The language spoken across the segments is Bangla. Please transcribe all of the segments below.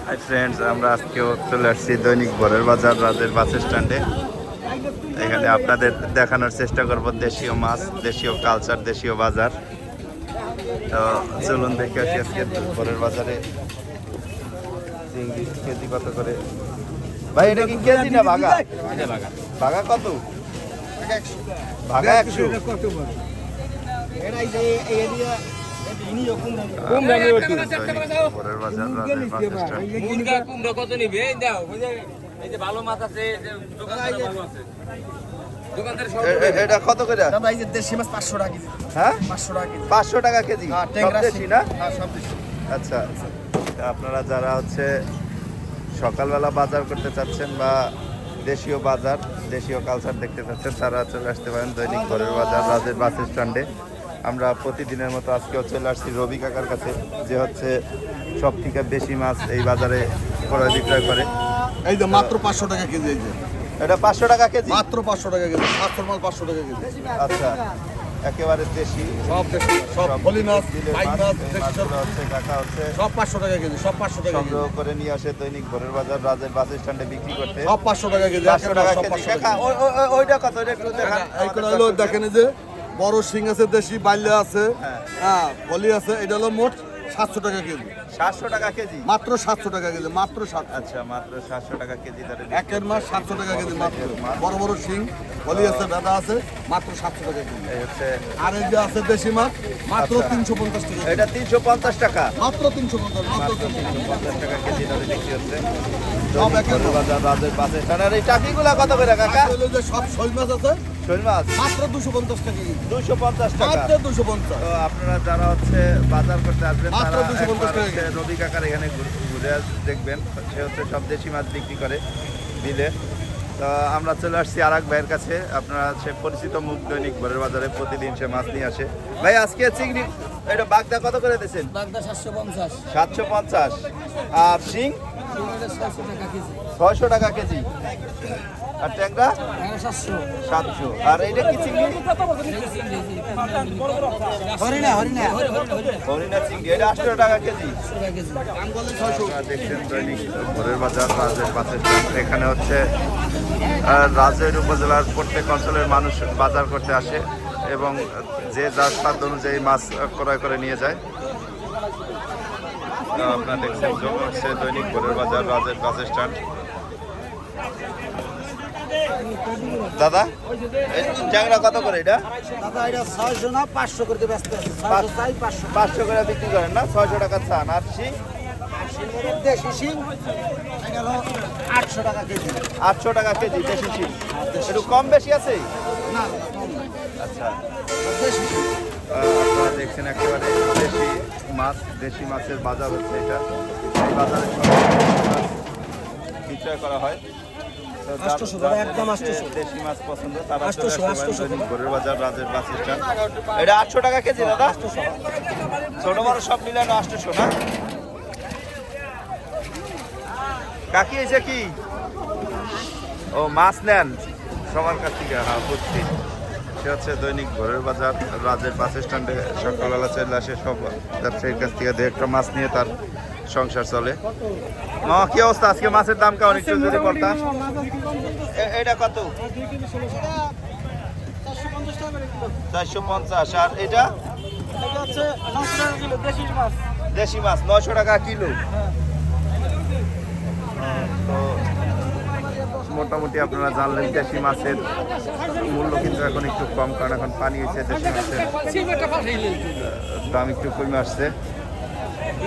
হাই ফ্রেন্ডস, আমরা আজকেও চলে আসছি দৈনিক ভোরের বাজার রাজের বাস স্ট্যান্ডে। এখানে আপনাদের দেখানোর চেষ্টা করব দেশীয় মাছ, দেশীয় কালচার, দেশীয় বাজার। তো চলুন দেখে আসি আজকে ভোরের বাজারে চিংড়ি কেজি কত করে। ভাই এটা কি কেজি না ভাগা? ভাগা কত? ভাগা 100। ভোরের বাজার রাজের বাস স্ট্যান্ড। এটা কত করে? দেশি মাছ 500 টাকা কেজি। হ্যাঁ 500 টাকা কেজি। 500 টাকা কেজি। সব দেশি না? হ্যাঁ সব দেশি। আচ্ছা, আপনারা যারা সকালবেলা বাজার করতে চাচ্ছেন বা দেশীয় বাজার, দেশীয় কালচার দেখতে চাচ্ছেন, তারা চলে আসতে পারেন দৈনিক ভোরের বাজার রাজের বাস স্ট্যান্ডে। আমরা প্রতিদিনের মতো আজকেও চলে আসছি রবি কাকার কাছে, যে সব থেকে বেশি মাছ এই বাজারে ক্রয় বিক্রয় করে। এই যে মাত্র 500 টাকা কেজি। এই যে এটা 500 টাকা কেজি, মাত্র 500 টাকা কেজি। 700 মাছ 500 টাকা কেজি। আচ্ছা, একেবারে দেশি সব দেশি, সব ফলি মাছ, পাইক মাছ, এই মাছগুলো কাকা সব 500 টাকা কেজি। সব 500 টাকা কেজি। সংগ্রহ করে নিয়ে আসে দৈনিক ভোরের বাজার রাজের বাস স্ট্যান্ডে বিক্রি করতে। সব 500 টাকা কেজি। 500 টাকা কেজি। কাকা ওইটা কত? ওইটা একটু দেখান। এইগুলো হলো দেখেন, এই যে বড় শিং আছে, দেশি বাইলা আছে, হ্যাঁ ফলি আছে। এটা হলো মোট 700 টাকা কেজি। 700 টাকা কেজি, মাত্র 700 টাকা কেজি। মাত্র 700। আচ্ছা, মাত্র 700 টাকা কেজি দরে একের মাছ 700 টাকা কেজি মাত্র। বড় বড় শিং ফলি আছে, দাদা আছে, মাত্র 700 টাকা কেজি। এই হচ্ছে। আর এই যে আছে দেশি মাছ, মাত্র 350 টাকা। এটা 350 টাকা, মাত্র 350, মাত্র 350 টাকা কেজি দরে বিক্রি হচ্ছে সব একের ভোরের বাজার রাজের বাস স্ট্যান্ড। আর এই টাকিগুলা কত করে কাকা? হলো যে সব শোল মাছ আছে, শোল মাছ মাত্র 250 টাকা কেজি। 250 টাকা। মাত্র 250। তো আপনারা যারা বাজার করতে আসবেন, মাত্র তারা 250 টাকা কেজি। রবি কাকার এখানে ঘুরে দেখবেন। সে সব দেশি মাছ বিক্রি করে দিলে। তো আমরা চলে আসছি আর এক ভাইয়ের কাছে। আপনারা পরিচিত মুখ, দৈনিক ভোরের বাজারে প্রতিদিন সে মাছ নিয়ে আসে। ভাই আজকে চিংড়ি এটা বাগদা কত করে দিয়েছেন? বাগদা 750। 750। আর শিং 600 টাকা কেজি। আর ট্যাংরা 700। আর এইটা কি চিংড়ি? হরিণা চিংড়ি, এটা 800 টাকা কেজি। আপনারা দেখছেন দৈনিক ভোরের বাজার রাজের বাস স্ট্যান্ড। এখানে রাজের উপজেলার প্রত্যেক অঞ্চলের মানুষ বাজার করতে আসে এবং যে যার স্বাদ অনুযায়ী মাছ ক্রয় করে নিয়ে যায়। আপনারা দেখছেন দৈনিক ভোরের বাজার রাজের বাস স্ট্যান্ড। দাদা ট্যাংরা কত করে? এটা দাদা এটা 600 না 500 করে ব্যস্ত আছে। 500 করে বিক্রি করেন না? 600 টাকা চান। আর শিং? দেশি শিং এটা হলো 800 টাকা কেজি। 800 টাকা কেজি দেশি শিং। একটু কম বেশি আছে? না, আচ্ছা, দেশি শিং। আপনারা দেখছেন একেবারে দেশি মাছ, দেশি মাছের বাজার হচ্ছে এটা। এই বাজারে সব মাছ বিক্রয় করা হয়। তো একদম 800 দেশি মাছ পছন্দ, তারা 800 ভোরের বাজার রাজের বাস স্ট্যান্ড। এটা 800 টাকা কেজি দাদা। ছোট বড় সব মিলানো 800 না? কাকি এসে কি ও মাছ নেন সবার কাছ থেকে? হ্যাঁ বুঝছি। সে দৈনিক ভোরের বাজার রাজের বাস স্ট্যান্ডে সকালবেলা চলে আসে সব ব্যবসায়ীর কাছ থেকে 2-1টা মাছ নিয়ে তার সংসার চলে। কি অবস্থা আজকে? মাছের দাম কেমন একটু যদি বলতা। এটা কত? 450। আর এটা দেশি মাছ 900 টাকা কিলো। তো মোটামুটি আপনারা জানলেন দেশি মাছের মূল্য কিন্তু এখন একটু কম, কারণ এখন পানি হয়েছে, দেশি মাছের দাম একটু কমে আসছে।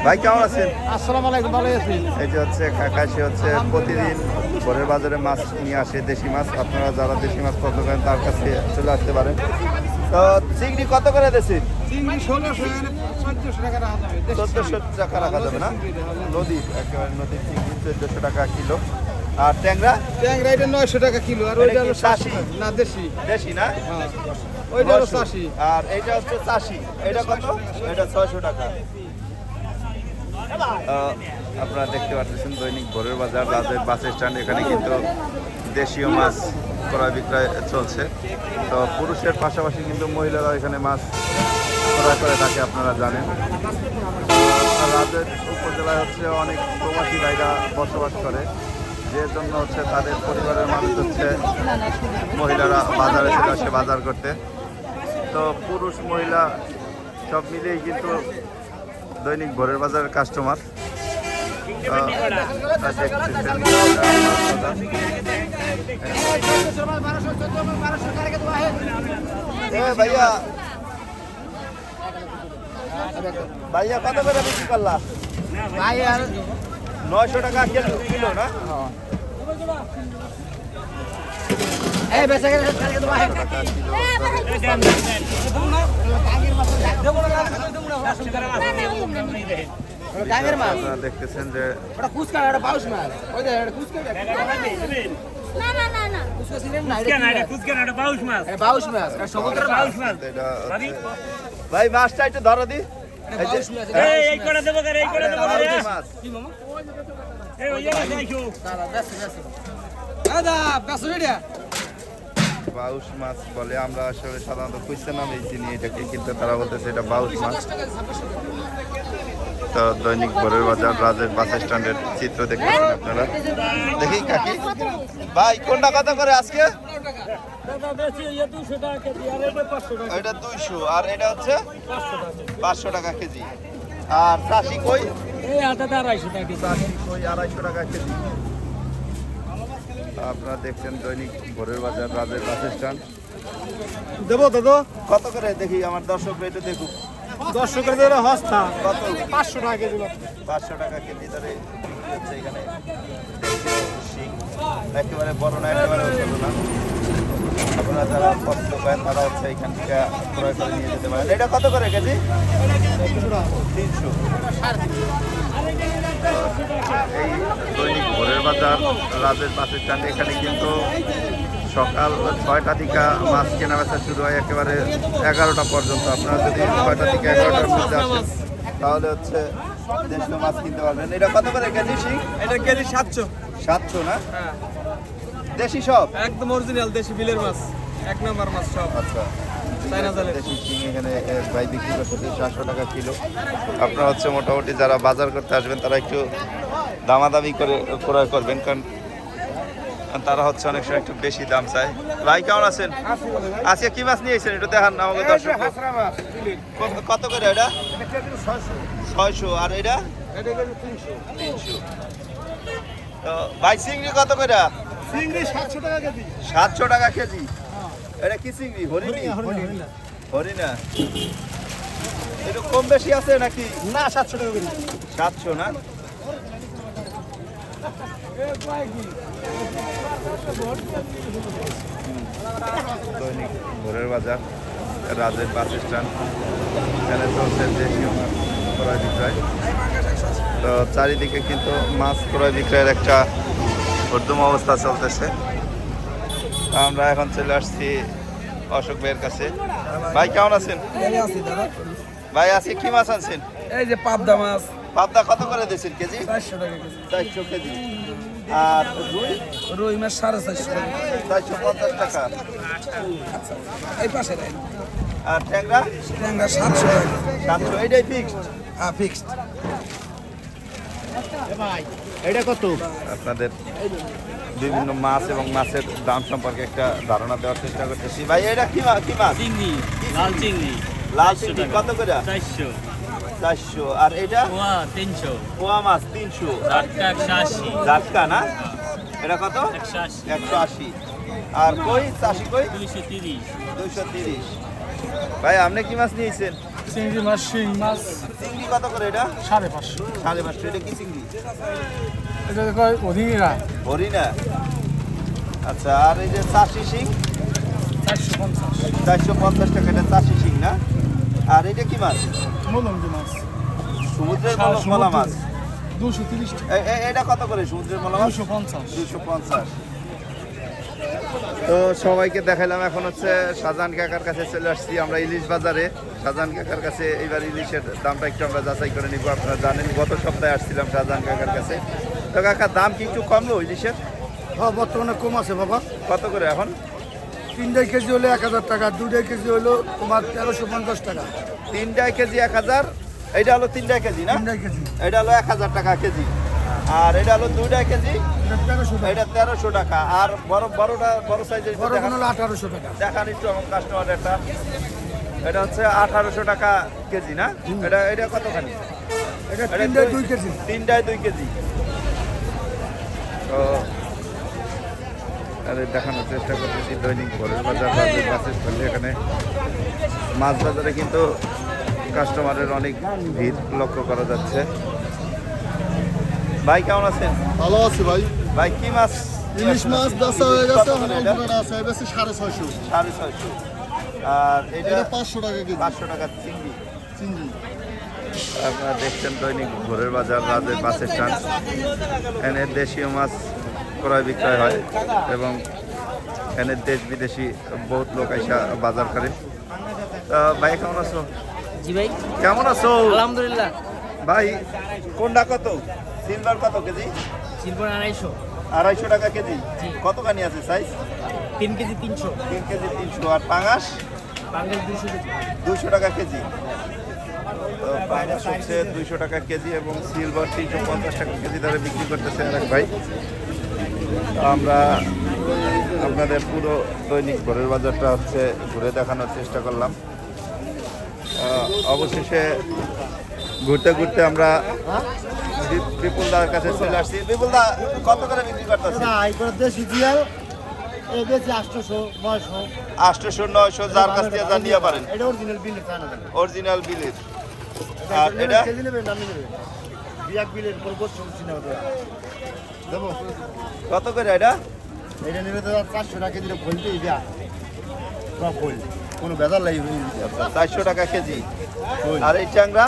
ভাই কেমন আছেন? আসসালামু আলাইকুম, ভালো আছি। এই যে কাকা, সে প্রতিদিন ভোরের বাজারে মাছ নিয়ে আসে, দেশি মাছ। আপনারা যারা দেশি মাছ পছন্দ করেন তার কাছে চলে আসতে পারেন। তো চিংড়ি কত করে দিয়েছেন? চিংড়ি 1400 টাকা রাখা যাবে। 1400 টাকা রাখা যাবে না? নদীর একেবারে নদীর চিংড়ি 1400 টাকা কিলো। আর ট্যাংরা? ট্যাংরা এটা 900 টাকা কিলো। আর ওইটা হলো 80 না, দেশি। দেশি না? হ্যাঁ, ওইটা হলো 80। আর এইটা হচ্ছে 80। এটা কত? এটা 600 টাকা। আপনারা দেখতে পাচ্ছেন দৈনিক ভোরের বাজার রাজের বাস স্ট্যান্ড। এখানে কিন্তু দেশীয় মাছ ক্রয় বিক্রয় চলছে। তো পুরুষের পাশাপাশি কিন্তু মহিলারা এখানে মাছ ক্রয় করে থাকে, আপনারা জানেন। রাজের উপজেলায় হচ্ছে অনেক প্রবাসী ভাইরা বসবাস করে, যে জন্য হচ্ছে তাদের পরিবারের মানুষ হচ্ছে মহিলারা বাজারে চলে আসে বাজার করতে। তো পুরুষ মহিলা সব মিলিয়েই কিন্তু দৈনিক ভোরের বাজারের কাস্টমার। ভাইয়া ভাইয়া কত করে বিক্রি করলা? 900 টাকা কিলো না? আপনারা দেখতেছেন যে ভাই মাছটা একটু ধরো দি। বাউশ মাছ বলে, আমরা আসলে সাধারণত খুঁজতে নামে চিনি এটাকে, কিন্তু তারা বলতেছে এটা বাউশ মাছ। তো দৈনিক ভোরের বাজার রাজের বাস স্ট্যান্ডের চিত্র দেখতেছেন আপনারা। দেখি কাকি ভাই কোনটা কত করে আজকে? এটা 200 আর এটা হচ্ছে 500 টাকা কেজি। আর চাষি কই? চাষি কই 250 টাকা কেজি। আপনারা দেখছেন দৈনিক ভোরের বাজার রাজের বাস স্ট্যান্ড। দেবো দাদা কত করে দেখি আমার দর্শক একটু দেখুক। দর্শকের হস্তা কত? 500 টাকা কেজি। 500 টাকা কেজি ধরে হচ্ছে এখানে। শিং একেবারে বড় না, একেবারে ছোট না। আপনারা যারা পছন্দ করেন তারা হচ্ছে এখান থেকে ক্রয় করে নিয়ে যেতে পারেন। এটা কত করে কেজি? 300। এই দৈনিক ভোরের বাজার রাজের বাস স্ট্যান্ডে এখানে কিন্তু সকাল 6টা থেকে মাছ কেনা বেচা শুরু হয় একেবারে 11টা পর্যন্ত। আপনারা যদি 6টা থেকে 11টার মধ্যে আসেন তাহলে হচ্ছে দেশীয় মাছ কিনতে পারবেন। এটা কত করে কেজি শিং? এটা কেজি 700। 700 না? দেশি সব একদম অরিজিনাল দেশি বিলের মাছ, এক নাম্বার মাছ সব। আচ্ছা, দেশি শিং এখানে ভাই বিক্রি করতেছে 700 টাকা কিলো। আপনারা হচ্ছে মোটামুটি যারা বাজার করতে আসবেন তারা একটু দামাদামি করে ক্রয় করবেন, কারণ তারা হচ্ছে অনেক সময় একটু বেশি দাম চায়। ভাই কেমন আছেন? আজকে কি মাছ নিয়েছেন একটু দেখান না আমাকে দর্শক। কত করে এটা? 600। আর এটা 300। তো ভাই চিংড়ি কত করে? চিংড়ি 700 টাকা কেজি। 700 টাকা কেজি। এটা কি চিংড়ি? হরিণী? হরিণা। একটু কম বেশি আছে নাকি? না 700 টাকা কেজি। 700 না? দৈনিক ভোরের বাজার রাজের বাস স্ট্যান্ড, এখানে চলছে দেশীয় মাছ ক্রয় বিক্রয়। তো চারিদিকে কিন্তু মাছ ক্রয় বিক্রয়ের একটা উদ্যম অবস্থা চলতেছে। আমরা এখন চলে আসছি অশোক ভাইয়ের কাছে। ভাই কেমন আছেন? ভাই আজকে কি মাছ আনছেন? এই যে পাবদা মাছ। পাবদা কত করে দিয়েছেন কেজি? 400 টাকা কেজি। 400 কেজি। আর রুই? রুই মাছ 450 টাকা। 450 টাকা। এই পাশে দেন। আর ট্যাংরা? ট্যাংরা 700 টাকা। 700। এইটাই ফিক্সড? হ্যাঁ ফিক্সড। এটা কত? আপনাদের বিভিন্ন মাছ এবং মাছের দাম সম্পর্কে একটা ধারণা দেওয়ার চেষ্টা করতেছি। ভাই এটা কি মাছ? চিংড়ি, লাল চিংড়ি লাল চিংড়ি কত করে? 400, 400। আর এটা? পোয়া 300, পোয়া মাছ 300। টাটকা 180, জাটকা না? এটা কত? 180, 180। আর কই চাষি কই? 230, 230। ভাই আপনি কি মাছ নিয়েছেন? চিংড়ি মাছ, শিং মাছ চিংড়ি কত করে এটা? 550। 550। এটা কি চিংড়ি? এটা কয় অধিরা হরিণা। আচ্ছা, আর এই যে চাষি শিং? 450। 450 টাকা। এটা চাষি শিং না? আর এটা কি মাছ? মলঙ্গি মাছ সমুদ্রের মলা মাছ। 230 টাকা। এটা কত করে সমুদ্রের মলা মাছ? 250। 250। তো সবাইকে দেখাইলাম। এখন হচ্ছে শাহজাহান কাকার কাছে চলে আসছি আমরা ইলিশ বাজারে। শাহজাহান কাকার কাছে এইবার ইলিশের দামটা একটু আমরা যাচাই করে নিব। আপনারা জানেন গত সপ্তাহে আসছিলাম শাহজাহান কাকার কাছে। তো কাকা দাম কি একটু কমলো ইলিশের? হ্যাঁ বর্তমানে কম আছে বাবা। কত করে এখন? 3 কেজি হলে 1000 টাকা, 2 কেজি হলো তোমার 1350 টাকা। 3 কেজি 1000, এইটা হলো 3 টাকা কেজি না? 3 কেজি। এটা হলো 1000 টাকা কেজি। আর এটা হলো 2 টাকা কেজি, এটা 1300 টাকা। আর বড় সাইজের বড়গুলো হলো 1800 টাকা। দেখান একটু আমার কাস্টমার এটা হচ্ছে 1800 টাকা কেজি না? এটা কতখানি? এটা 3টায় 2 কেজি। 3টায় 2 কেজি। তো আরে দেখানোর চেষ্টা করতেছি দৈনিক ভোরের বাজার বাসের স্ট্যান্ডে। এখানে মাছ বাজারে কিন্তু কাস্টমারের অনেক ভিড় লক্ষ্য করা যাচ্ছে। ভাই কেমন আছেন? ভালো আছে ভাই। ভাই কি মাছ? ইলিশ মাছ বেচা হয়ে গেছে, কত করে এখন এটা? অল্পটা আছে, বেশি 650। 650। আর এটা এটা 500 টাকা কেজি। 500 টাকা চিংড়ি। চিংড়ি। আপনারা দেখছেন দৈনিক ভোরের বাজার রাজের বাস স্ট্যান্ড। এখানে দেশীয় মাছ ক্রয় বিক্রয় হয় এবং এখানে দেশ বিদেশি বহুত লোক এসে বাজার করে। ভাই কেমন আছো? জি ভাই, কেমন আছো আলহামদুলিল্লাহ। ভাই? কোনটা কত? সিলভার কত কেজি? সিলভার 250, 250 টাকা কেজি। জি। কতখানি আছে সাইজ? 3 KG 300, 3 KG 300। আর পাঙাশ বাঙ্গাল 200 কেজি। 200 টাকা কেজি। তো পাঙাশ হচ্ছে 200 টাকা কেজি এবং সিলভার 350 টাকা কেজি দরে বিক্রি করতেছে আরেক ভাই। তো আমরা আপনাদের পুরো দৈনিক ভোরের বাজারটা হচ্ছে ঘুরে দেখানোর চেষ্টা করলাম। অবশেষে ঘুরতে ঘুরতে আমরা বিপুল দার কাছে চলে আসছি। বিপুল দা কত করে বিক্রি করতেছে? দেশি জিয়াল এই বেশি 800, 900। 800, 900 যার কাছ থেকে যা নিয়ে পারেন। এটা অরিজিনাল বিল চায়না। অরিজিনাল বিলের। আর এটা কেজি নেবেন, দামি নেবেন। বিয়াক বিলের পর গোছ চিনা হবে। দেবো। কত করে এটা? এটা নেবে তো 400 টাকা কেজি বলতে ইয়া। সব বল। কোনো বেজার লাগি 400 টাকা কেজি। আর এই চ্যাংরা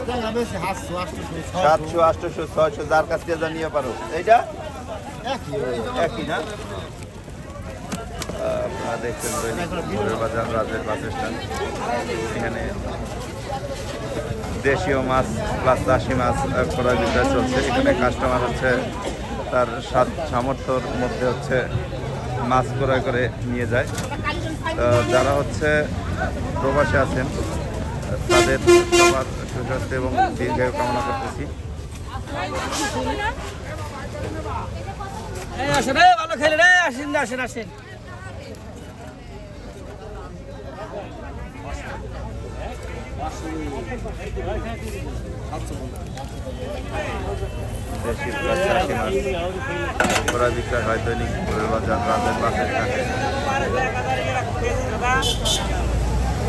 এটা বেশি 700, 800, 700, 800, 600 যার কাছ থেকে যা নিয়ে পারো। এইটা একই না? আপনারা দেখছেন দৈনিক ভোরের বাজার রাজের বাস স্ট্যান্ড। এখানে দেশীয় মাছ প্লাস চাষি মাছ ক্রয় বিক্রয় চলছে। এখানে কাস্টমার হচ্ছে তার সামর্থ্যর মধ্যে হচ্ছে মাছ ক্রয় করে নিয়ে যায়। তো যারা হচ্ছে প্রবাসে আছেন তাদের সবার সুস্বাস্থ্য এবং দীর্ঘায়ু কামনা করতেছি। আসেন রে, ভালো খেলে রে, আসেন আসেন আসেন। দেশি প্লাস চাষি মাছ ক্রয় বিক্রয় হয় দৈনিক ভোরের বাজার রাজের বাসের কাছে।